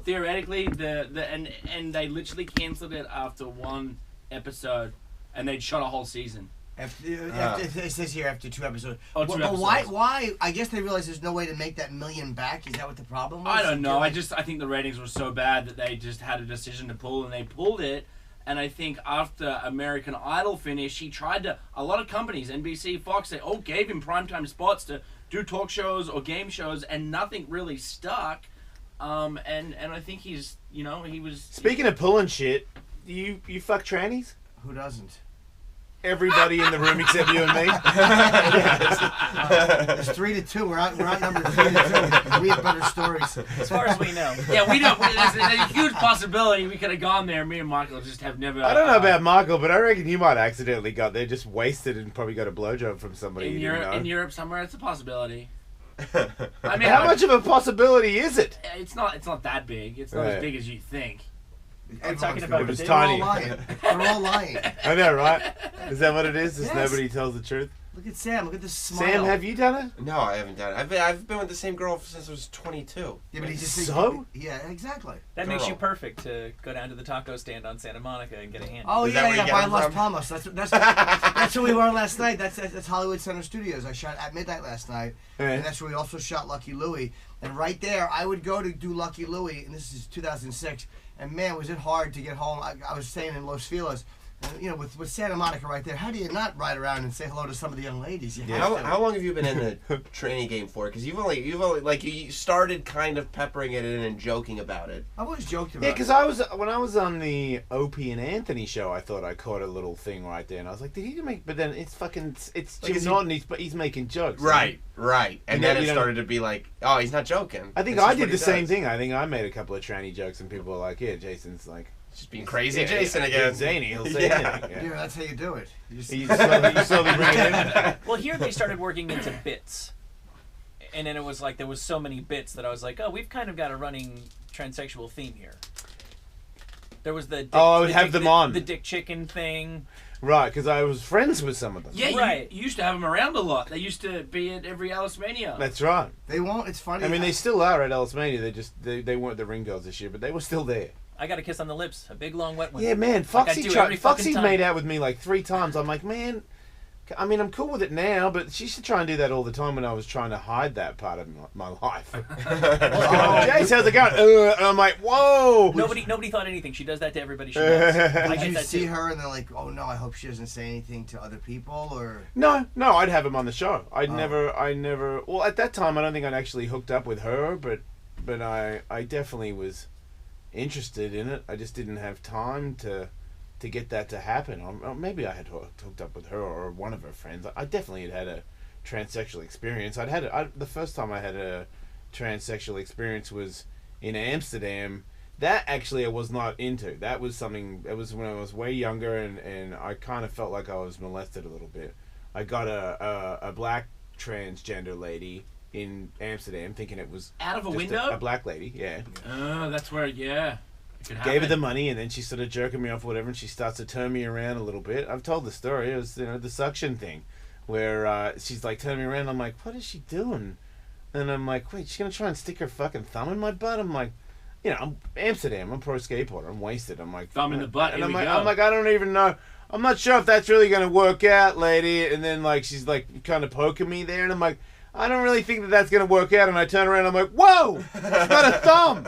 theoretically, and they literally cancelled it after one episode, and they'd shot a whole season. It says here after 2 episodes. Oh, 2 episodes. Why? I guess they realized there's no way to make that $1 million back. Is that what the problem was? I don't know. I think the ratings were so bad that they just had a decision to pull, and they pulled it. And I think after American Idol finished, he tried to. A lot of companies, NBC, Fox, they all gave him primetime spots to do talk shows or game shows, and nothing really stuck. And I think he was. Speaking of pulling shit, you fuck trannies? Who doesn't? Everybody in the room except you and me. It's 3-2. We're out number 3-2. We have better stories. As far as we know. Yeah, we don't. There's a huge possibility we could have gone there. Me and Michael just have never. I don't know about Michael, but I reckon you might accidentally got there, just wasted and probably got a blowjob from somebody. In Europe somewhere, it's a possibility. I mean, how much of a possibility is it? It's not that big. It's not as big as you think. I'm talking about it was tiny. They're all lying. I know, right? Is that what it is? Just nobody tells the truth? Look at Sam. Look at this smile. Sam, have you done it? No, I haven't done it. I've been with the same girl since I was 22. Yeah, but he just yeah, exactly. That makes you perfect to go down to the taco stand on Santa Monica and get a hand. Oh by Las Palmas. That's where we were last night. That's Hollywood Center Studios. I shot at midnight last night, and that's where we also shot Lucky Louie. And right there, I would go to do Lucky Louie, and this is 2006. And man, was it hard to get home. I was staying in Los Feliz. And, with Santa Monica right there, how do you not ride around and say hello to some of the young ladies? How long have you been in the training game for? Because you've only you started kind of peppering it in and joking about it. I've always joked about it. Yeah, because when I was on the Opie and Anthony show, I thought I caught a little thing right there, and I was like, did he make? But then it's Jim Norton. He's making jokes. Right. And then it started to be like, oh, he's not joking. I think I did the same thing. I think I made a couple of tranny jokes, and people were like, yeah, Jason's like. Just being crazy, Jason again. Zany, he'll say anything. Yeah, that's how you do it. You slowly bring it in. Well, here they started working into bits, and then it was like there was so many bits that I was like, oh, we've kind of got a running transsexual theme here. There was the Dick Chicken thing. Right, because I was friends with some of them. Yeah, right. You used to have them around a lot. They used to be at every Ellis Mania. That's right. They won't. It's funny. I mean, they still are at Ellis Mania. They weren't the ring girls this year, but they were still there. I got a kiss on the lips, a big long wet one. Yeah, man, Foxy made out with me like 3 times. I'm like, man, I mean, I'm cool with it now, but she used to try and do that all the time when I was trying to hide that part of my life. Jace, how's it going? And I'm like, whoa. Nobody thought anything. She does that to everybody she knows. Did you see her and they're like, oh no, I hope she doesn't say anything to other people, or? No, I'd have him on the show. I never. Well, at that time, I don't think I'd actually hooked up with her, but I definitely was interested in it. I just didn't have time to get that to happen. Or maybe I had hooked up with her or one of her friends. I definitely had a transsexual experience. The first time I had a transsexual experience was in Amsterdam. That actually I was not into. That was when I was way younger, and I kind of felt like I was molested a little bit. I got a black transgender lady in Amsterdam, thinking it was out of a window. A black lady, yeah. Oh, that's where, yeah. Gave her the money, and then she started jerking me off, or whatever, and she starts to turn me around a little bit. I've told the story. It was, the suction thing, where she's like turning me around. I'm like, what is she doing? And I'm like, wait, she's gonna try and stick her fucking thumb in my butt? I'm like, I'm Amsterdam. I'm a pro skateboarder. I'm wasted. I'm like, thumb in the butt. And I'm like, I don't even know. I'm not sure if that's really gonna work out, lady. And then like she's like kind of poking me there, and I'm like, I don't really think that's going to work out. And I turn around and I'm like, whoa, she's got a thumb.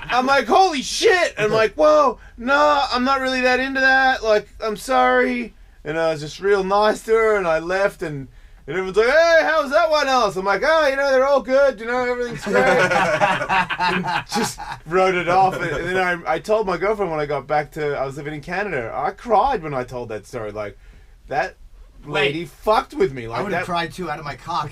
I'm like, holy shit. And I'm like, whoa, no, I'm not really that into that. Like, I'm sorry. And I was just real nice to her, and I left, and everyone's like, hey, how's that one else? I'm like, they're all good. Everything's great. And just wrote it off. And then I told my girlfriend when I got back I was living in Canada, I cried when I told that story. Like, that lady fucked with me like I would have cried too out of my cock.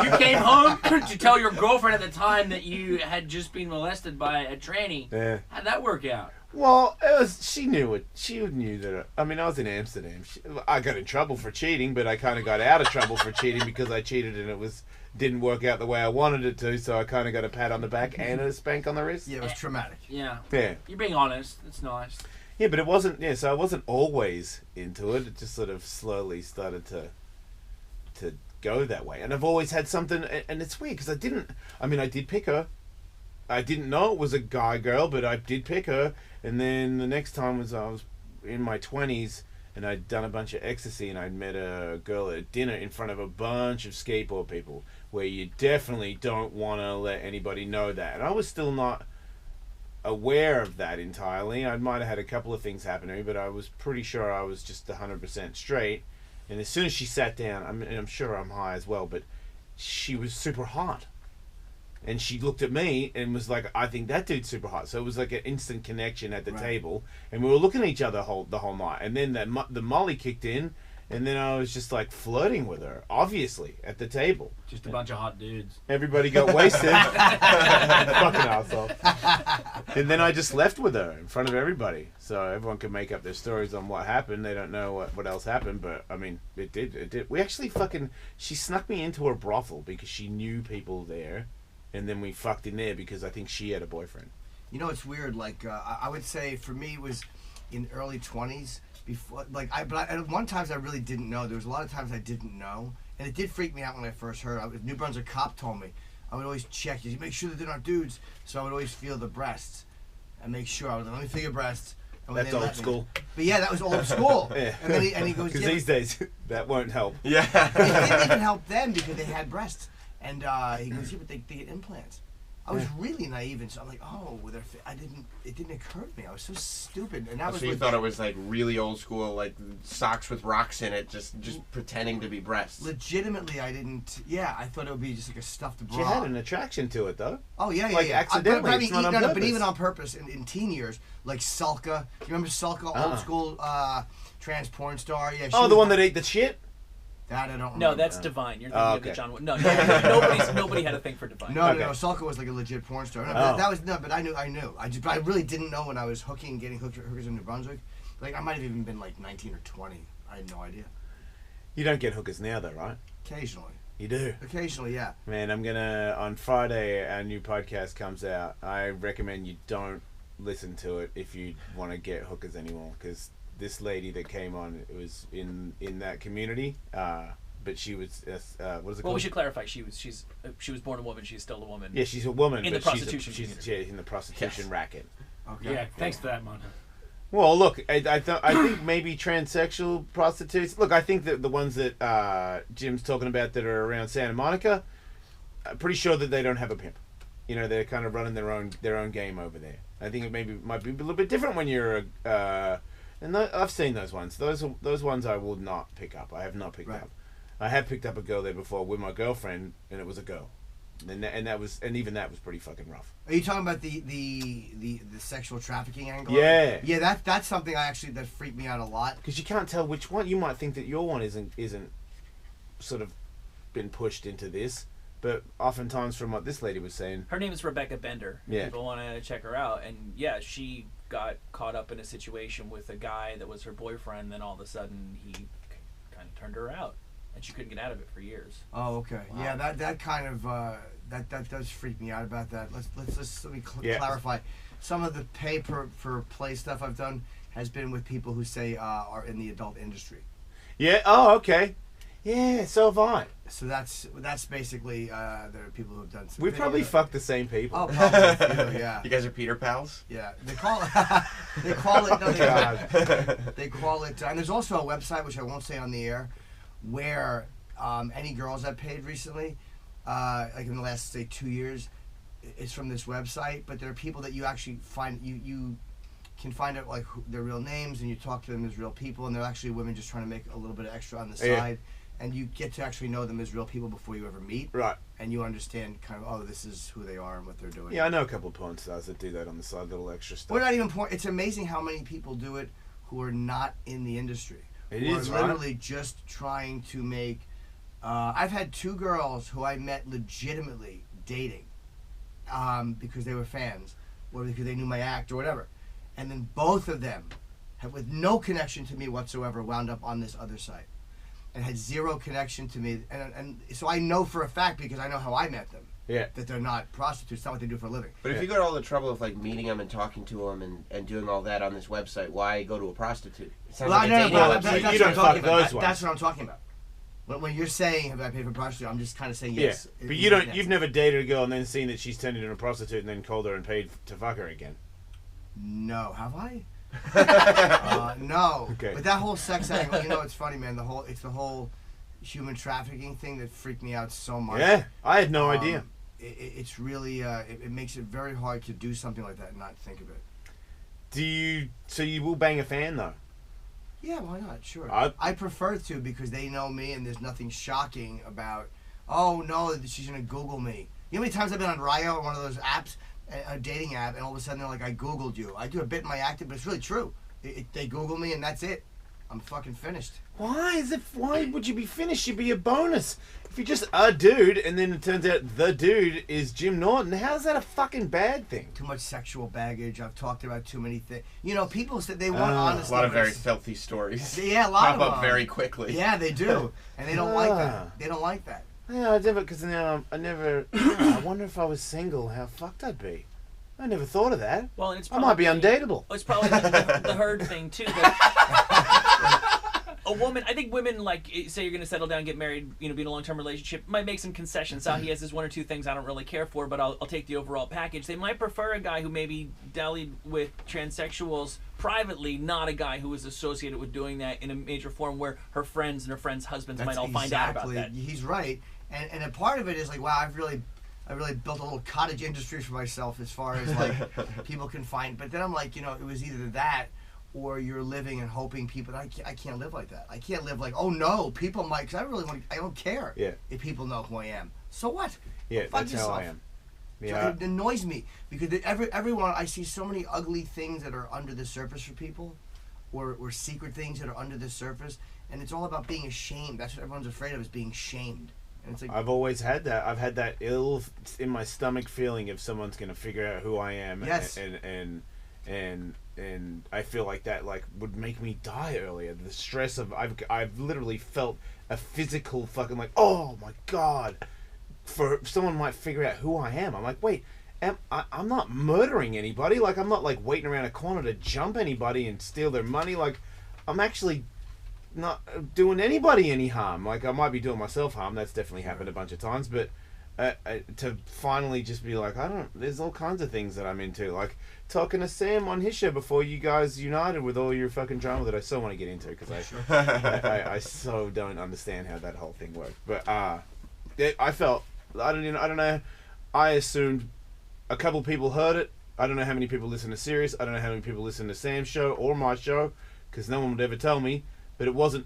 You came home to tell your girlfriend at the time that you had just been molested by a tranny. Yeah. How'd that work out? Well, she knew it. She knew that. I mean, I was in Amsterdam. I got in trouble for cheating, but I kind of got out of trouble for cheating because I cheated and it didn't work out the way I wanted it to. So I kind of got a pat on the back and a spank on the wrist. Yeah, it was traumatic. Yeah. Yeah. You're being honest. It's nice. Yeah, but it wasn't. Yeah, so I wasn't always into it. It just sort of slowly started to go that way. And I've always had something, and it's weird because I did pick her. I didn't know it was a guy girl, but I did pick her. And then the next time was I was in my 20s, and I'd done a bunch of ecstasy, and I'd met a girl at dinner in front of a bunch of skateboard people, where you definitely don't want to let anybody know that. And I was still not aware of that entirely. I might have had a couple of things happen to me, but I was pretty sure I was just 100% straight. And as soon as she sat down, I'm sure I'm high as well, but she was super hot. And she looked at me and was like, I think that dude's super hot. So it was like an instant connection at the table. And we were looking at each other the whole night. And then the molly kicked in. And then I was just like flirting with her, obviously, at the table. Just a bunch of hot dudes. Everybody got wasted. Fucking asshole. And then I just left with her in front of everybody. So everyone could make up their stories on what happened. They don't know what else happened. But, I mean, it did. We actually she snuck me into her brothel because she knew people there. And then we fucked in there because I think she had a boyfriend. You know, it's weird. Like, I would say for me it was in early 20s. Before, like, at one times I really didn't know. There was a lot of times I didn't know. And it did freak me out when I first heard. New Brunswick cop told me. I would always check. You make sure that they're not dudes. So I would always feel the breasts. And make sure. I was like, let me feel your breasts. That's old school. But yeah, that was old school. Yeah. And then he goes, because these days, that won't help. Yeah. It didn't even help them because they had breasts. And he goes, yeah, but they get implants. I was really naive, and so I'm like, oh, it didn't occur to me. I was so stupid. And that was so you thought it was like really old school, like socks with rocks in it, just pretending to be breasts. Legitimately, I didn't. Yeah, I thought it would be just like a stuffed bra. She had an attraction to it, though. Oh yeah, like accidentally. I mean, but even on purpose in teen years, like Sulka. You remember Sulka, old school trans porn star? Yeah. The one that ate the shit. That I don't remember. No, that's Divine. You're thinking of the John. No, nobody had a thing for Divine. No, Sulka was like a legit porn star. No, but I knew. But I really didn't know when I was getting hookers in New Brunswick. Like I might have even been like 19 or 20. I had no idea. You don't get hookers now, though, right? Occasionally. You do? Occasionally, yeah. Man, on Friday, our new podcast comes out. I recommend you don't listen to it if you want to get hookers anymore, because this lady that came on was in that community, but she was what is it called? Well, we should clarify. She was born a woman. She's still a woman. Yeah, she's a woman in the prostitution. She's in the prostitution racket. Okay. Yeah, thanks for that, Monta. Well, look, I think maybe transsexual prostitutes. Look, I think that the ones that Jim's talking about that are around Santa Monica, I'm pretty sure that they don't have a pimp. You know, they're kind of running their own game over there. I think it might be a little bit different when you're and I've seen those ones. Those ones I will not pick up. I have not picked up. I have picked up a girl there before with my girlfriend, and it was a girl, and even that was pretty fucking rough. Are you talking about the sexual trafficking angle? Yeah. Yeah, that's something that freaked me out a lot. Because you can't tell which one. You might think that your one isn't sort of been pushed into this, but oftentimes from what this lady was saying, her name is Rebecca Bender. Yeah. People want to check her out, and yeah, she got caught up in a situation with a guy that was her boyfriend, and then all of a sudden he kind of turned her out, and she couldn't get out of it for years. Oh, okay. Wow. Yeah, that kind of that does freak me out about that. Let me clarify. Some of the pay per play stuff I've done has been with people who say are in the adult industry. Yeah. Oh, okay. Yeah, so have I. So that's basically there are people who have done. We probably fucked the same people. Oh, probably. Yeah. You guys are Peter pals. Yeah, they call it. No, they call it. And there's also a website which I won't say on the air, where any girls I've paid recently, like in the last say 2 years, it's from this website. But there are people that you actually find you can find out like their real names, and you talk to them as real people, and they're actually women just trying to make a little bit of extra on the side. Yeah. And you get to actually know them as real people before you ever meet. Right. And you understand kind of, oh, this is who they are and what they're doing. Yeah, I know a couple of porn stars that do that on the side, little extra stuff. Well, not even porn. It's amazing how many people do it who are not in the industry. It is, right? Literally just trying to make... I've had 2 girls who I met legitimately dating because they were fans or because they knew my act or whatever. And then both of them, with no connection to me whatsoever, wound up on this other site. And had zero connection to me, and so I know for a fact, because I know how I met them, that they're not prostitutes. It's not what they do for a living. But if you go to all the trouble of like meeting them and talking to them and doing all that on this website, why go to a prostitute? It sounds like a dating website. That's what I'm talking about. That's what I'm talking about. When you're saying have I paid for prostitute, I'm just kind of saying yes. Yeah, but you don't. You've never dated a girl and then seen that she's turned into a prostitute and then called her and paid to fuck her again. No, have I? No. Okay. But that whole sex angle, it's funny, man. It's the whole human trafficking thing that freaked me out so much. Yeah, I had no idea. It's really it makes it very hard to do something like that and not think of it. So you will bang a fan though? Yeah, why not? Sure. I prefer to because they know me and there's nothing shocking about, oh no, she's going to Google me. You know how many times I've been on Ryo or one of those apps, a dating app, and all of a sudden they're like, I Googled you. I do a bit in my acting, but it's really true. They Google me and that's it. I'm fucking finished. Why would you be finished? You'd be a bonus. If you're just a dude and then it turns out the dude is Jim Norton, how's that a fucking bad thing? Too much sexual baggage. I've talked about too many things. People said they want honesty. A lot of very filthy stories. Yeah, a lot of them. Pop up very quickly. Yeah, they do. And they don't like that. They don't like that. Yeah, I never, because now I wonder if I was single, how fucked I'd be. I never thought of that. Well, and it's I might be undateable. It's probably the herd thing too. That a woman, I think women, like, say you're going to settle down, get married, be in a long-term relationship, might make some concessions. He has this one or two things I don't really care for, but I'll take the overall package. They might prefer a guy who maybe dallied with transsexuals privately, not a guy who is associated with doing that in a major form where her friends and her friends' husbands might all find out about that. He's right. And a part of it is like, wow, I really built a little cottage industry for myself as far as like people can find. But then I'm like, it was either that or you're living and hoping people. I can't live like that. I can't live like, oh no, people might. Because I don't care if people know who I am. So what? Yeah, that's yourself. how I am. Yeah. So it annoys me because everyone, I see so many ugly things that are under the surface for people, or secret things that are under the surface, and it's all about being ashamed. That's what everyone's afraid of, is being shamed. And it's like, I've always had that. I've had that ill in my stomach feeling if someone's gonna figure out who I am. Yes. And I feel like that would make me die earlier. The stress of I've literally felt a physical fucking like, oh my god, for someone might figure out who I am. I'm like, wait, I'm not murdering anybody. Like, I'm not like waiting around a corner to jump anybody and steal their money. Like, I'm actually not doing anybody any harm. Like, I might be doing myself harm. That's definitely happened a bunch of times. But to finally just be like, there's all kinds of things that I'm into. Like talking to Sam on his show before you guys united with all your fucking drama that I so want to get into because I so don't understand how that whole thing worked. But I felt, I don't know. I assumed a couple people heard it. I don't know how many people listen to Sirius. I don't know how many people listen to Sam's show or my show because no one would ever tell me. But it wasn't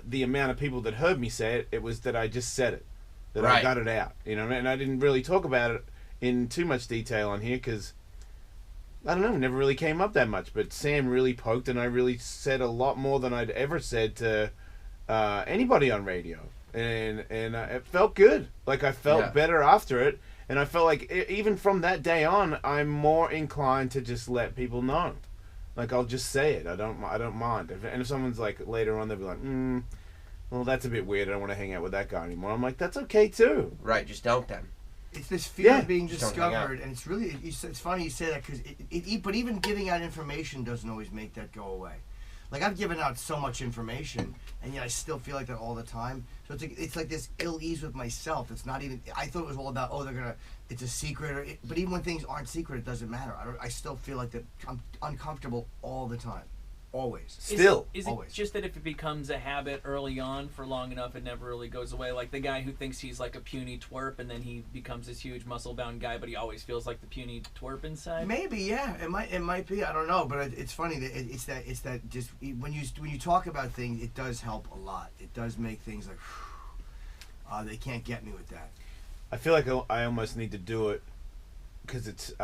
the amount of people that heard me say it. It was that I just said it. That I got it out. And I didn't really talk about it in too much detail on here because, I don't know, it never really came up that much. But Sam really poked and I really said a lot more than I'd ever said to anybody on radio. And it felt good. Like, I felt better after it. And I felt like even from that day on, I'm more inclined to just let people know. Like, I'll just say it. I don't mind. And if someone's like, later on, they'll be like, well, that's a bit weird. I don't want to hang out with that guy anymore. I'm like, that's okay, too. Right, just don't then. It's this fear of being discovered. And it's really, it's funny you say that because but even giving out information doesn't always make that go away. Like, I've given out so much information, and yet I still feel like that all the time. So it's like this ill ease with myself. It's not even. I thought it was all about it's a secret. But even when things aren't secret, it doesn't matter. I still feel like that I'm uncomfortable all the time, always. Still, is it just that if it becomes a habit early on for long enough, it never really goes away? Like the guy who thinks he's like a puny twerp, and then he becomes this huge muscle-bound guy, but he always feels like the puny twerp inside. Maybe, yeah, it might be. I don't know, but it's funny that it's that just when you talk about things, it does help a lot. It does make things like, they can't get me with that. I feel like I almost need to do it because it's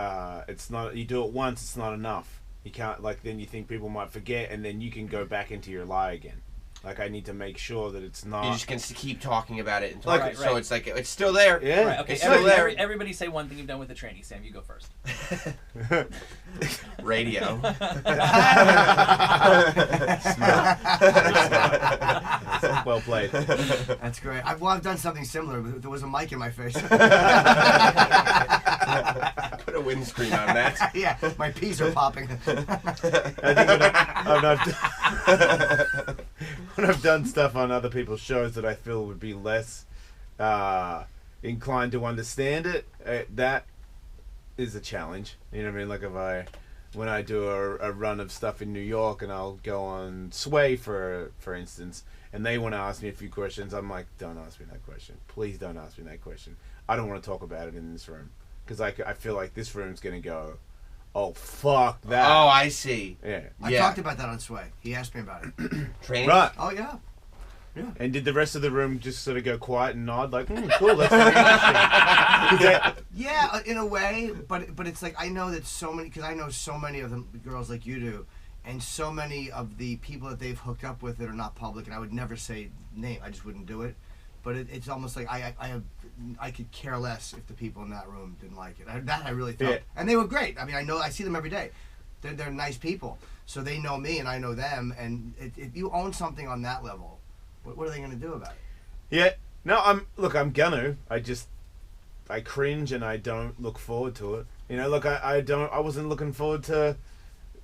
not. You do it once, it's not enough. You can't, then you think people might forget, and then you can go back into your lie again. Like, I need to make sure that it's not. You're just going to keep talking about it. And so it's like, it's still there. Yeah. Right, okay. It's still there. Everybody say one thing you've done with the tranny. Sam, you go first. Radio. Smart. Well played. That's great. I've done something similar. But there was a mic in my face. Put a windscreen on that. Yeah, my peas are popping. I think when I've done stuff on other people's shows that I feel would be less inclined to understand it, that is a challenge. You know what I mean? Like when I do a run of stuff in New York and I'll go on Sway for instance, and they want to ask me a few questions, I'm like, don't ask me that question. Please don't ask me that question. I don't want to talk about it in this room because I feel like this room's gonna go, oh fuck that. Oh, I see. Yeah. I talked about that on Sway. He asked me about it. Training. Right. Oh yeah. Yeah. And did the rest of the room just sort of go quiet and nod like, cool, that's very interesting? Yeah, in a way, but it's like I know that so many, because I know so many of the girls like you do, and so many of the people that they've hooked up with that are not public, and I would never say name, I just wouldn't do it. But it's almost like I could care less if the people in that room didn't like it. I really felt, yeah. And they were great. I mean, I see them every day. They're nice people, so they know me and I know them. And if you own something on that level, what are they going to do about it? Yeah. No, I'm gonna. I cringe and I don't look forward to it. You know, look, I wasn't looking forward to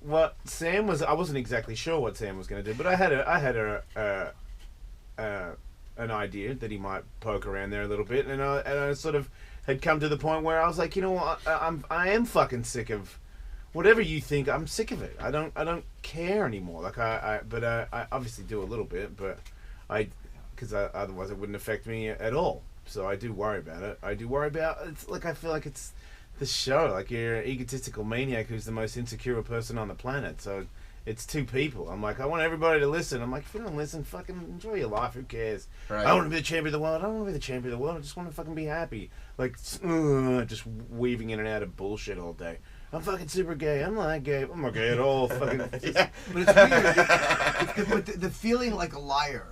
what Sam was. I wasn't exactly sure what Sam was going to do, but I had an idea that he might poke around there a little bit, and I sort of had come to the point where I was like, you know what, I am fucking sick of whatever you think. I'm sick of it. I don't care anymore. Like I obviously do a little bit, but because otherwise it wouldn't affect me at all. So I do worry about it. It's like I feel like it's the show. Like you're an egotistical maniac who's the most insecure person on the planet. So it's two people. I'm like, I want everybody to listen. I'm like, if you don't listen, fucking enjoy your life. Who cares? Right. I want to be the champion of the world. I don't want to be the champion of the world. I just want to fucking be happy. Like, just weaving in and out of bullshit all day. I'm fucking super gay. I'm not gay. I'm not gay at all. Fucking. Yeah. But it's weird. But the feeling like a liar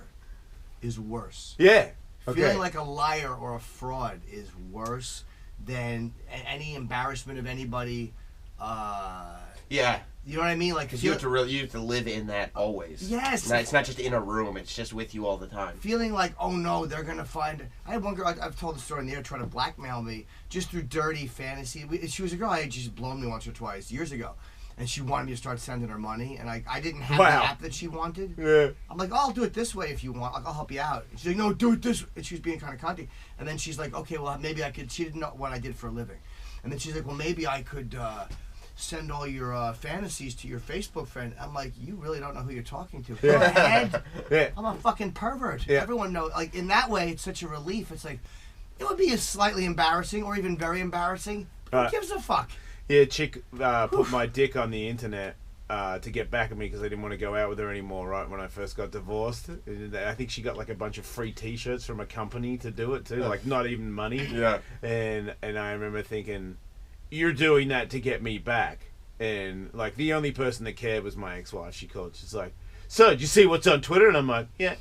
is worse. Yeah. Okay. Feeling like a liar or a fraud is worse than any embarrassment of anybody. Yeah. You know what I mean? Like, because you have to live in that always. Yes. It's not just in a room. It's just with you all the time. Feeling like, oh no, they're gonna find it. I had one girl. I've told the story in the air, trying to blackmail me just through dirty fantasy. She was a girl I had just blown me once or twice years ago, and she wanted me to start sending her money, and I didn't have the app that she wanted. Yeah. I'm like, oh, I'll do it this way if you want. Like, I'll help you out. And she's like, no, do it this way. And she was being kind of cunty. And then she's like, okay, well maybe I could. She didn't know what I did for a living, and then she's like, well maybe I could. Send all your fantasies to your Facebook friend. I'm like, you really don't know who you're talking to. Yeah. Go ahead. Yeah. I'm a fucking pervert. Yeah. Everyone knows. Like, in that way, it's such a relief. It's like, it would be slightly embarrassing or even very embarrassing. Who gives a fuck? Yeah, chick put my dick on the internet to get back at me because I didn't want to go out with her anymore right when I first got divorced. I think she got like a bunch of free t-shirts from a company to do it too, like not even money. Yeah. And I remember thinking, you're doing that to get me back. And like the only person that cared was my ex-wife. She called. She's like, so did you see what's on Twitter? And I'm like, yeah.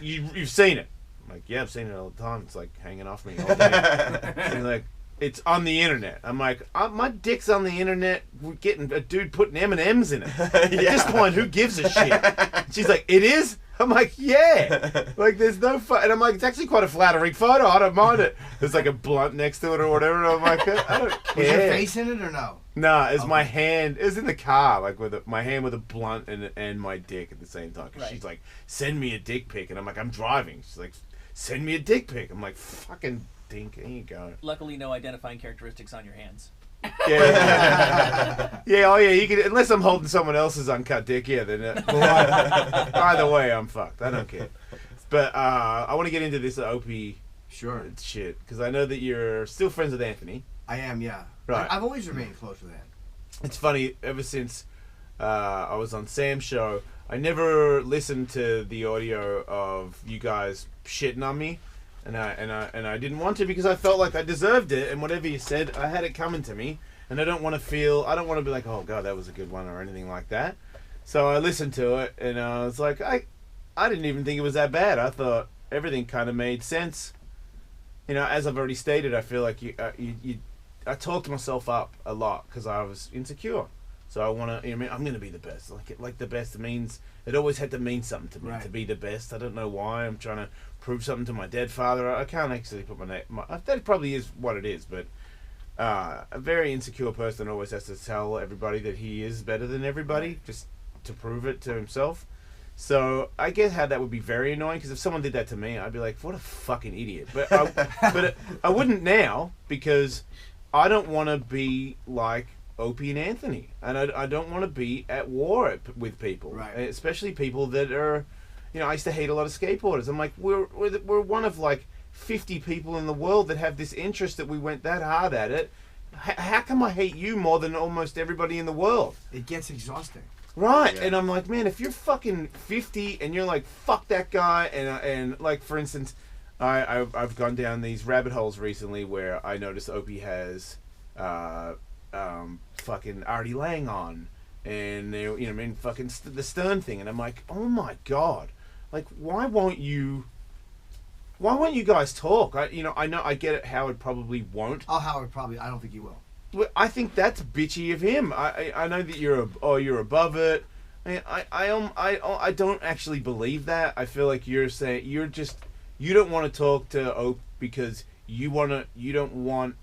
You've seen it. I'm like, yeah, I've seen it all the time. It's like hanging off me all day. She's like, it's on the internet. I'm like, my dick's on the internet. We're getting a dude putting M&Ms in it. At this point, who gives a shit? She's like, it is? I'm like, yeah. Like, there's no fun. And I'm like, it's actually quite a flattering photo. I don't mind it. There's like a blunt next to it or whatever. And I'm like, I don't care. Was your face in it or no? Nah, it's my hand. It was in the car, like with my hand with a blunt and my dick at the same time. Cause she's like, send me a dick pic. And I'm like, I'm driving. She's like, send me a dick pic. I'm like, fucking dink. Here you go. Luckily, no identifying characteristics on your hands. Yeah. Yeah, oh yeah, you can, unless I'm holding someone else's uncut dick, yeah, then either way I'm fucked. I don't care. But I want to get into this Opie shit because I know that you're still friends with Anthony. I am, yeah. Right. I've always remained close with him. It's funny, ever since I was on Sam's show, I never listened to the audio of you guys shitting on me. And I didn't want to because I felt like I deserved it, and whatever you said, I had it coming to me, and I don't want to be like, oh god, that was a good one or anything like that. So I listened to it, and I was like, I didn't even think it was that bad. I thought everything kind of made sense. You know, as I've already stated, I feel like I talked myself up a lot because I was insecure. So I want to, you know, I'm going to be the best. Like the best means, it always had to mean something to me to be the best. I don't know why. I'm trying to prove something to my dead father. I can't actually put my name. That probably is what it is, but a very insecure person always has to tell everybody that he is better than everybody just to prove it to himself. So I get how that would be very annoying, because if someone did that to me, I'd be like, what a fucking idiot. But I wouldn't now, because I don't want to be like Opie and Anthony, and I don't want to be at war with people, right? Especially people that are, I used to hate a lot of skateboarders. I'm like, we're one of like 50 people in the world that have this interest that we went that hard at it. How come I hate you more than almost everybody in the world? It gets exhausting. Right, yeah. And I'm like, man, if you're fucking 50 and you're like, fuck that guy, and like, for instance, I've gone down these rabbit holes recently where I noticed Opie has fucking Artie Lang on, and fucking the Stern thing, and I'm like, oh my god, like, why won't you guys talk? I know I get it. Howard probably won't. Oh, Howard probably. I don't think he will. Well, I think that's bitchy of him. I know that you're above it. I don't actually believe that. I feel like you're saying you don't want to talk to Ope because you don't want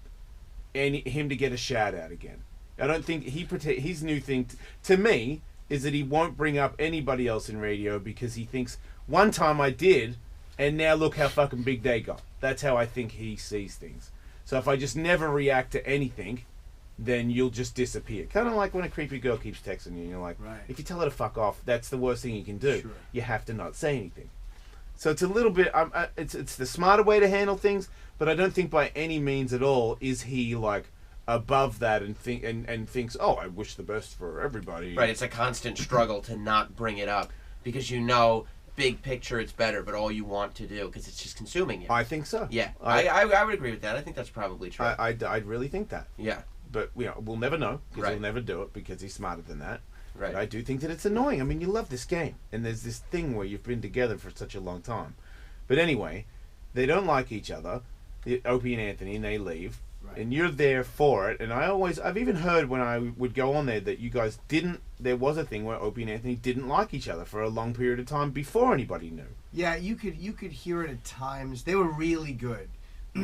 him to get a shout out again. I don't think his new thing to me is that he won't bring up anybody else in radio because he thinks one time I did, and now look how fucking big they got. That's how I think he sees things. So if I just never react to anything, then you'll just disappear. Kind of like when a creepy girl keeps texting you, and you're like, right. If you tell her to fuck off, that's the worst thing you can do. Sure. You have to not say anything. So it's a little bit, it's the smarter way to handle things, but I don't think by any means at all is he like above that and thinks, oh, I wish the best for everybody. Right, it's a constant struggle to not bring it up because big picture it's better, but all you want to do because it's just consuming you. I think so. Yeah, I would agree with that. I think that's probably true. I really think that. Yeah. But we'll never know because Right. he'll never do it because he's smarter than that. Right. But I do think that it's annoying. I mean, you love this game, and there's this thing where you've been together for such a long time. But anyway, they don't like each other, Opie and Anthony, and they leave. Right. And you're there for it. And I've even heard when I would go on there that you guys there was a thing where Opie and Anthony didn't like each other for a long period of time before anybody knew. Yeah, you could hear it at times. They were really good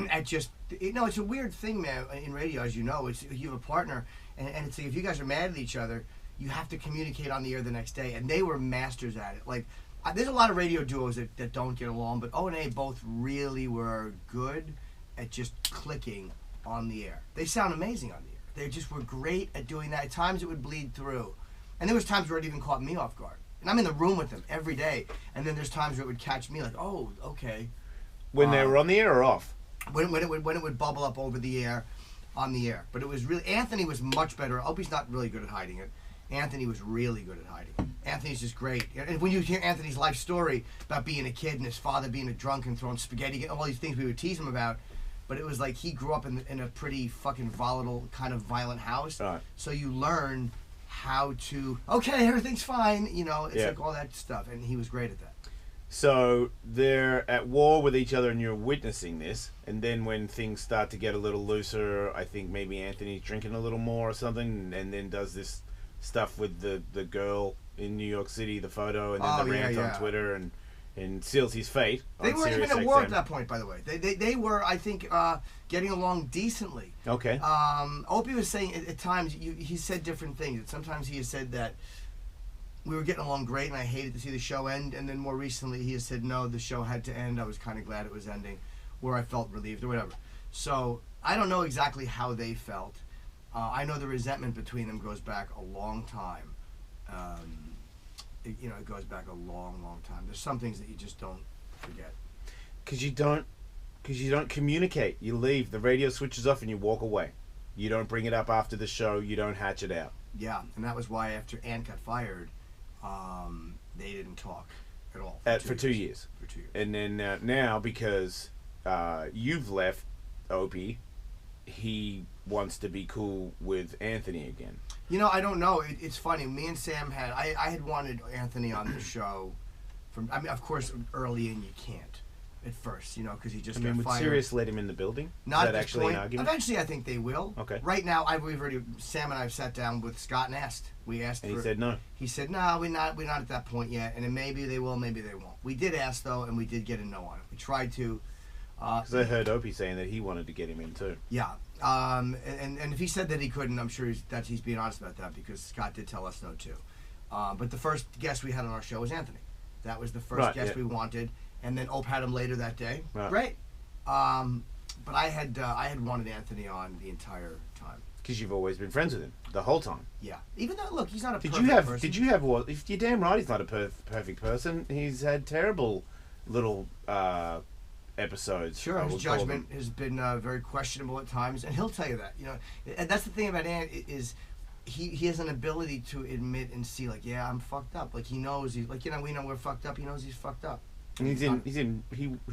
at just, it's a weird thing, man, in radio, as you know. It's you have a partner, and it's like if you guys are mad at each other, you have to communicate on the air the next day, and they were masters at it. Like, there's a lot of radio duos that don't get along, but O and A both really were good at just clicking on the air. They sound amazing on the air. They just were great at doing that. At times it would bleed through. And there was times where it even caught me off guard. And I'm in the room with them every day. And then there's times where it would catch me like, oh, okay. When they were on the air or off? When it would bubble up over the air, on the air. But it was really, Anthony was much better. Opie's not really good at hiding it. Anthony was really good at hiding it. Anthony's just great. And when you hear Anthony's life story about being a kid and his father being a drunk and throwing spaghetti, all these things we would tease him about, but it was like he grew up in a pretty fucking volatile, kind of violent house. Right. So you learn how to, okay, everything's fine. It's like all that stuff. And he was great at that. So they're at war with each other and you're witnessing this. And then when things start to get a little looser, I think maybe Anthony's drinking a little more or something, and then does this stuff with the girl in New York City, the photo, and then the rant on Twitter and seals his fate. They weren't even at war at that point, by the way. They were, I think, getting along decently. Okay. Opie was saying at times, he said different things. Sometimes he has said that we were getting along great and I hated to see the show end. And then more recently he has said, no, the show had to end. I was kind of glad it was ending, where I felt relieved or whatever. So I don't know exactly how they felt. I know the resentment between them goes back a long time. It goes back a long, long time. There's some things that you just don't forget. Because you don't communicate. You leave. The radio switches off and you walk away. You don't bring it up after the show. You don't hatch it out. Yeah, and that was why after Ant got fired, they didn't talk at all. For 2 years. For 2 years. And then now, because you've left Opie, he wants to be cool with Anthony again. I don't know. It's funny. Me and Sam I had wanted Anthony on the show of course, early in you can't at first, because he just got would fired. Sirius let him in the building? Not Is that at this actually point. an argument? Eventually, I think they will. Okay. Right now, Sam and I have sat down with Scott and asked. We asked. And he said no. He said, no, we're not at that point yet. And then maybe they will, maybe they won't. We did ask, though, and we did get a no on it. We tried to. Because I heard Opie saying that he wanted to get him in, too. Yeah. And if he said that he couldn't, I'm sure he's being honest about that, because Scott did tell us no, too. But the first guest we had on our show was Anthony. That was the first guest we wanted, and then Ope had him later that day. Right. Great. But I had wanted Anthony on the entire time. Because you've always been friends with him the whole time. Yeah. Even though, look, he's not a perfect person. Did you have what? If you're damn right, he's not a perfect person. He's had terrible little episodes. Sure, his judgment has been very questionable at times, and he'll tell you that. You know, and that's the thing about Ant is he has an ability to admit and see, like, yeah, I'm fucked up. Like, he knows he's like, you know, we know we're fucked up. He knows he's fucked up. And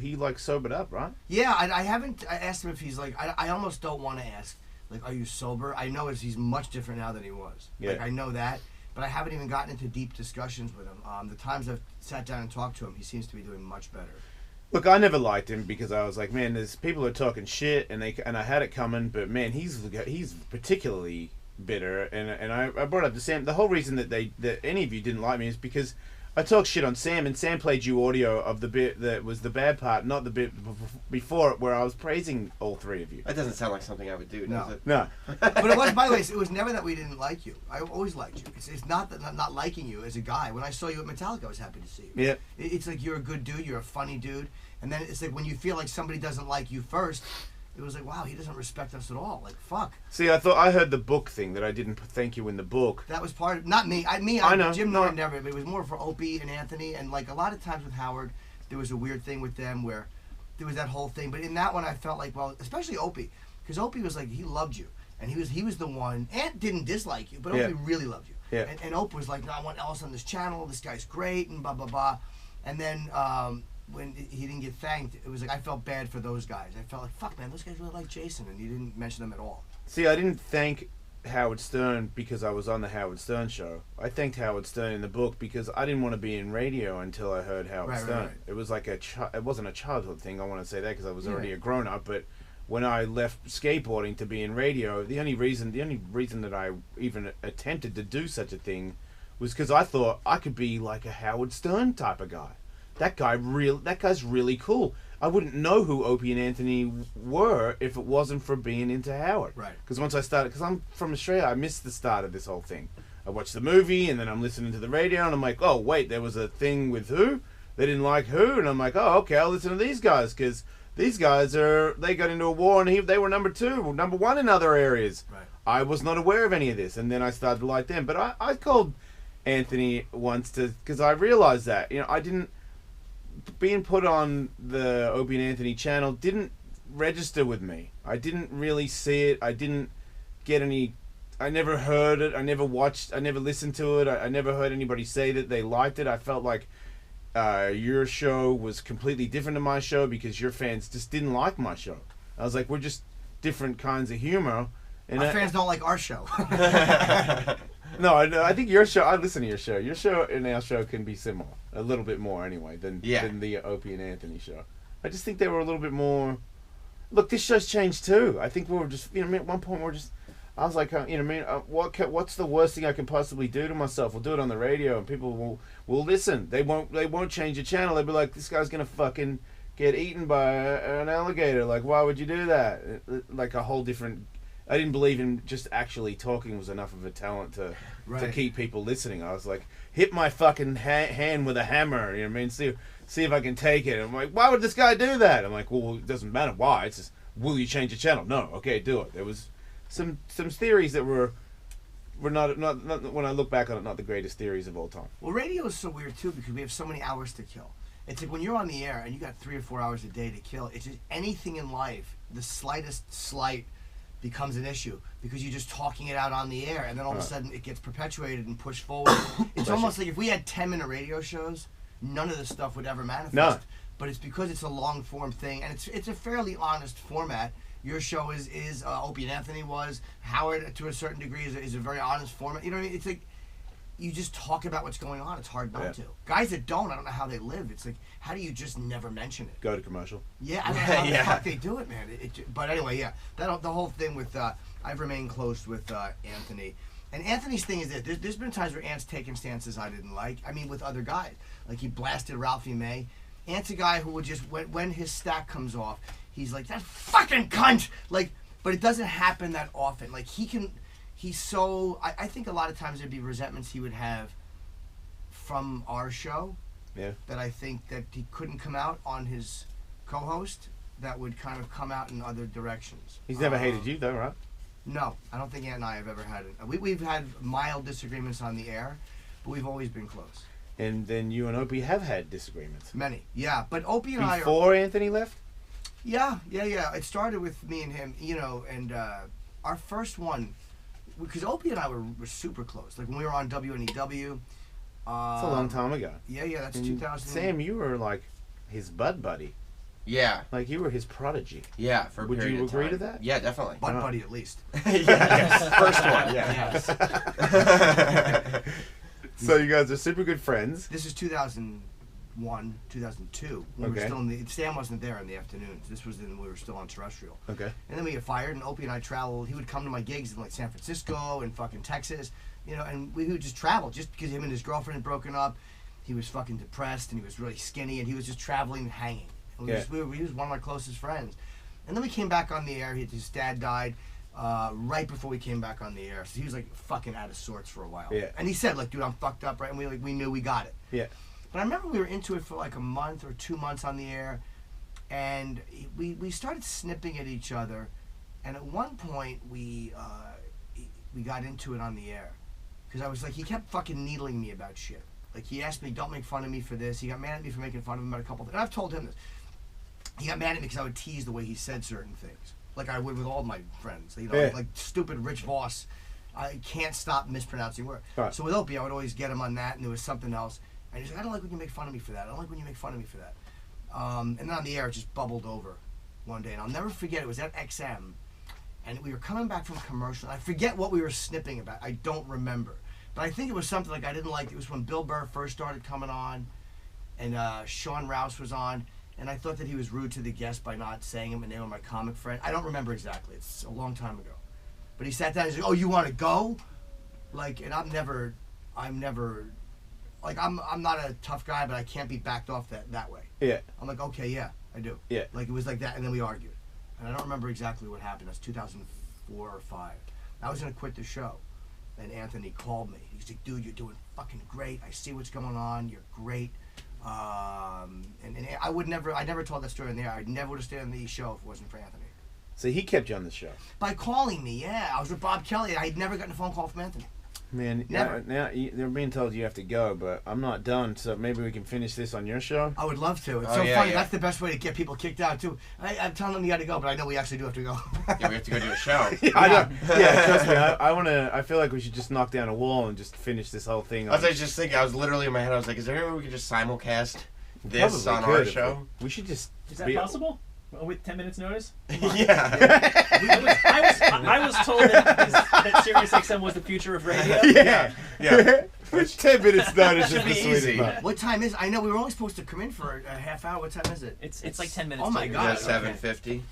he like sobered up, right? Yeah, I haven't. I asked him if he's like. I almost don't want to ask. Like, are you sober? I know he's much different now than he was. Yeah. Like, I know that, but I haven't even gotten into deep discussions with him. The times I've sat down and talked to him, he seems to be doing much better. Look, I never liked him because I was like, man, there's people who are talking shit, and I had it coming, but man, he's particularly bitter, and I brought up to Sam. The whole reason that any of you didn't like me is because I talked shit on Sam, and Sam played you audio of the bit that was the bad part, not the bit before it where I was praising all three of you. That doesn't sound like something I would do, does it? No. But it was, by the way, it was never that we didn't like you. I always liked you. It's not that not liking you as a guy. When I saw you at Metallica, I was happy to see you. Yeah. It's like you're a good dude, you're a funny dude, and then it's like when you feel like somebody doesn't like you first, it was like, wow, he doesn't respect us at all. Like, fuck. See, I thought I heard the book thing that I didn't thank you in the book. That was part of, not me. I know. Jim Norton never, but it was more for Opie and Anthony. And like a lot of times with Howard, there was a weird thing with them where there was that whole thing. But in that one, I felt like, well, especially Opie, because Opie was like, he loved you. And he was the one. Ant didn't dislike you, but Opie really loved you. Yeah. And Opie was like, no, I want Ellis on this channel. This guy's great, and blah, blah, blah. And then when he didn't get thanked, it was like I felt bad for those guys. I felt like, fuck, man, those guys really like Jason, and you didn't mention them at all. See, I didn't thank Howard Stern because I was on the Howard Stern show. I thanked Howard Stern in the book because I didn't want to be in radio until I heard Howard Stern. Right. It was like it wasn't a childhood thing. I want to say that because I was already a grown up. But when I left skateboarding to be in radio, the only reason that I even attempted to do such a thing was because I thought I could be like a Howard Stern type of guy. That guy's really cool. I wouldn't know who Opie and Anthony were if it wasn't for being into Howard. Right. Because once I started, because I'm from Australia, I missed the start of this whole thing. I watched the movie, and then I'm listening to the radio, and I'm like, oh, wait, there was a thing with who? They didn't like who? And I'm like, oh, okay, I'll listen to these guys, because these guys they got into a war, and they were number one in other areas. Right. I was not aware of any of this, and then I started to like them. But I called Anthony once because I realized that, I didn't, being put on the Opie and Anthony channel didn't register with me. I didn't really see it. I didn't get any. I never heard it. I never watched. I never listened to it. I never heard anybody say that they liked it. I felt like your show was completely different to my show because your fans just didn't like my show. I was like, we're just different kinds of humor. And our fans don't like our show. No, I think your show. I listen to your show. Your show and our show can be similar, a little bit more anyway than the Opie and Anthony show. I just think they were a little bit more. Look, this show's changed too. I think we were just, at one point I was like, what's the worst thing I can possibly do to myself? We'll do it on the radio, and people will listen. They won't change the channel. They'll be like, this guy's gonna fucking get eaten by an alligator. Like, why would you do that? Like a whole different. I didn't believe in just actually talking was enough of a talent to keep people listening. I was like, hit my fucking hand with a hammer. You know what I mean? See if I can take it. I'm like, why would this guy do that? I'm like, well, it doesn't matter why. It's just, will you change the channel? No. Okay, do it. There was some theories that were not when I look back on it, not the greatest theories of all time. Well, radio is so weird too because we have so many hours to kill. It's like when you're on the air and you got 3 or 4 hours a day to kill. It's just anything in life, the slightest slight becomes an issue because you're just talking it out on the air, and then all of a sudden it gets perpetuated and pushed forward. It's almost like if we had 10-minute radio shows, none of this stuff would ever manifest. No. But it's because it's a long form thing, and it's a fairly honest format. Your show is Opie and Anthony was. Howard, to a certain degree, is a very honest format. You know what I mean? It's like you just talk about what's going on. It's hard not to. Guys that don't, I don't know how they live. It's like, how do you just never mention it? Go to commercial. Yeah, I don't know how the fuck they do it, man. But anyway, the whole thing with I've remained close with Anthony. And Anthony's thing is that there's been times where Ant's taken stances I didn't like. I mean, with other guys. Like, he blasted Ralphie May. Ant's a guy who would just, when his stack comes off, he's like, that fucking cunt! Like, but it doesn't happen that often. Like, he's so, I think a lot of times there'd be resentments he would have from our show that I think that he couldn't come out on his co-host. That would kind of come out in other directions. He's never hated you though, right? No, I don't think Ant and I have ever had it. We've had mild disagreements on the air, but we've always been close. And then you and Opie have had disagreements. Many, yeah. But Opie and I before Anthony left? Yeah. It started with me and him, and our first one, because Opie and I were super close. Like when we were on WNEW. That's a long time ago. Yeah, that's 2000. Sam, you were like his buddy. Yeah. Like you were his prodigy. Yeah, for a Would period you of agree time. to that? Yeah, definitely. Buddy at least. Yes. First one. Yes. So you guys are super good friends. This is 2001, 2002. We were still Sam wasn't there in the afternoons. This was when we were still on terrestrial. Okay. And then we get fired, and Opie and I traveled. He would come to my gigs in like San Francisco and fucking Texas, and we would just travel just because him and his girlfriend had broken up. He was fucking depressed, and he was really skinny, and he was just traveling and hanging. And he was one of my closest friends. And then we came back on the air. His dad died right before we came back on the air. So he was like fucking out of sorts for a while. Yeah. And he said, like, dude, I'm fucked up, right? And we knew we got it. Yeah. But I remember we were into it for like a month or 2 months on the air, and we started snipping at each other. And at one point we got into it on the air, because I was like, he kept fucking needling me about shit. Like he asked me, don't make fun of me for this. He got mad at me for making fun of him about a couple things. And I've told him this. He got mad at me because I would tease the way he said certain things, like I would with all my friends. Like stupid Rich Voss. I can't stop mispronouncing words. Right. So with Opie, I would always get him on that, and there was something else. And he's like, I don't like when you make fun of me for that. I don't like when you make fun of me for that. And then on the air, it just bubbled over one day. And I'll never forget, it was at XM, and we were coming back from a commercial. I forget what we were snipping about. I don't remember. But I think it was something like I didn't like. It was when Bill Burr first started coming on, and Sean Rouse was on. And I thought that he was rude to the guest by not saying him and name of my comic friend. I don't remember exactly. It's a long time ago. But he sat down and he's like, oh, you want to go? Like, and I'm never, like, I'm not a tough guy, but I can't be backed off that way. Yeah. I'm like, okay, yeah, I do. Yeah. Like, it was like that, and then we argued. And I don't remember exactly what happened. That's 2004 or 5. I was going to quit the show. And Anthony called me. He's like, dude, you're doing fucking great. I see what's going on. You're great. And I never told that story in there. I never would have stayed on the show if it wasn't for Anthony. So he kept you on the show? By calling me, yeah. I was with Bob Kelly. I'd never gotten a phone call from Anthony. Man, now they're being told you have to go, but I'm not done, so maybe we can finish this on your show? I would love to. It's funny. Yeah. That's the best way to get people kicked out, too. I'm telling them you got to go, but I know we actually do have to go. Yeah, we have to go do a show. Yeah, trust me. I feel like we should just knock down a wall and just finish this whole thing. I was just thinking, I was literally in my head, I was like, is there any way we could just simulcast this on our show? We should just... Is that possible? With 10 minutes notice? Yeah. I was told that Sirius XM was the future of radio. Yeah. Which 10 minutes notice is the sweetest part. What time is it? I know we were only supposed to come in for a half hour. What time is it? It's like 10 minutes. Oh my God. 7:50.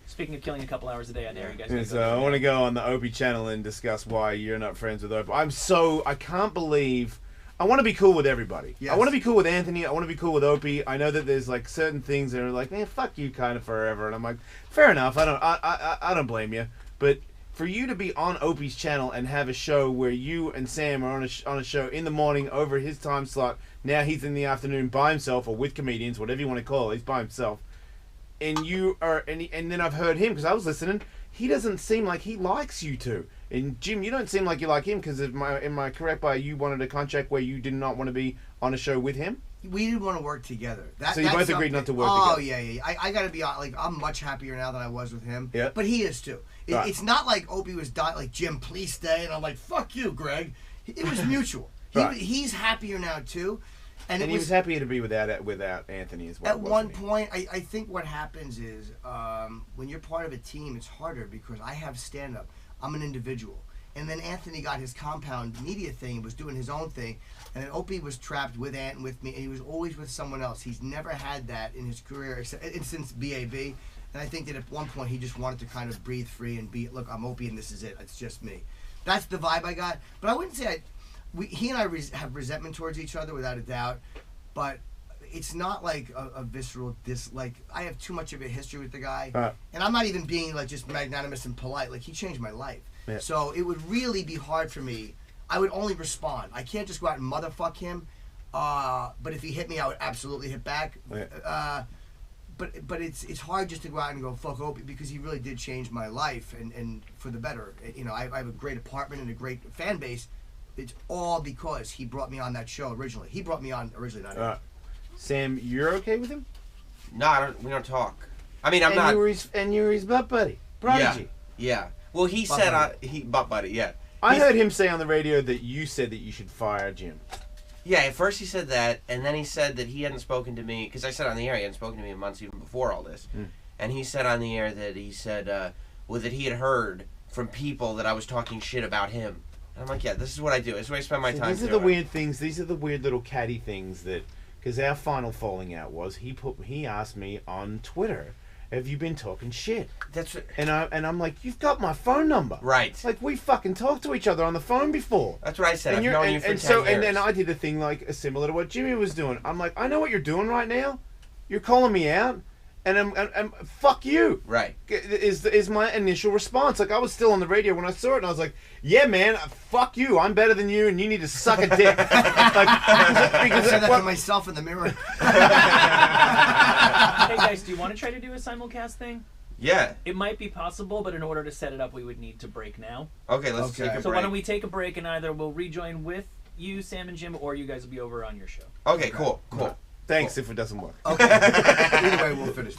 Speaking of killing a couple hours a day, I dare you guys. So I want to go on the Opie channel and discuss why you're not friends with Opie. I can't believe... I want to be cool with everybody. Yes. I want to be cool with Anthony. I want to be cool with Opie. I know that there's like certain things that are like, man, fuck you kind of forever. And I'm like, fair enough. I don't blame you. But for you to be on Opie's channel and have a show where you and Sam are on a show in the morning over his time slot, now he's in the afternoon by himself or with comedians, whatever you want to call it, he's by himself. And you are, and then I've heard him because I was listening. He doesn't seem like he likes you two. And Jim, you don't seem like you like him because am I correct by you wanted a contract where you did not want to be on a show with him? We didn't want to work together. So you both agreed not to work together? Oh, yeah. I got to be honest. Like, I'm much happier now than I was with him. Yeah. But he is, too. It's not like Opie was dying, like, Jim, please stay. And I'm like, fuck you, Greg. It was mutual. He's happier now, too. And he was happier to be without Anthony as well. At one point, I think what happens is when you're part of a team, it's harder because I have stand-up. I'm an individual. And then Anthony got his compound media thing and was doing his own thing. And then Opie was trapped with Ant and with me, and he was always with someone else. He's never had that in his career except since BAB. And I think that at one point he just wanted to kind of breathe free and be, look, I'm Opie and this is it. It's just me. That's the vibe I got. But I wouldn't say he and I have resentment towards each other without a doubt. But it's not like a visceral dislike. I have too much of a history with the guy. And I'm not even being like just magnanimous and polite. Like, he changed my life. Yeah. So it would really be hard for me. I would only respond. I can't just go out and motherfuck him. But if he hit me, I would absolutely hit back. Yeah. But it's hard just to go out and go fuck Opie because he really did change my life and for the better. You know, I have a great apartment and a great fan base. It's all because he brought me on that show originally. He brought me on originally, not him. Sam, you're okay with him? No, we don't talk. I mean, I'm not. You were his butt buddy, Prodigy. Yeah. Well, he said butt buddy. Yeah. I heard him say on the radio that you said that you should fire Jim. Yeah, at first he said that, and then he said that he hadn't spoken to me, because I said on the air he hadn't spoken to me in months even before all this. And he said on the air that he said, that he had heard from people that I was talking shit about him. And I'm like, yeah, this is what I do. This is what I spend my time These are the weird things. These are the weird little catty things that, because our final falling out was he asked me on Twitter, have you been talking shit? That's what, and I'm like, you've got my phone number. Right. Like, we fucking talked to each other on the phone before. That's what I said. I've known you for 10 years. And then I did the thing like similar to what Jimmy was doing. I'm like, I know what you're doing right now. You're calling me out. And I'm fuck you. Right. Is my initial response. Like, I was still on the radio when I saw it, and I was like, yeah, man, fuck you. I'm better than you, and you need to suck a dick. Because I said that to myself in the mirror. Hey, guys, do you want to try to do a simulcast thing? Yeah. It might be possible, but in order to set it up, we would need to break now. Okay, let's take a break. So why don't we take a break, and either we'll rejoin with you, Sam and Jim, or you guys will be over on your show. Okay, cool. Thanks if it doesn't work. Okay. Either way, we'll finish.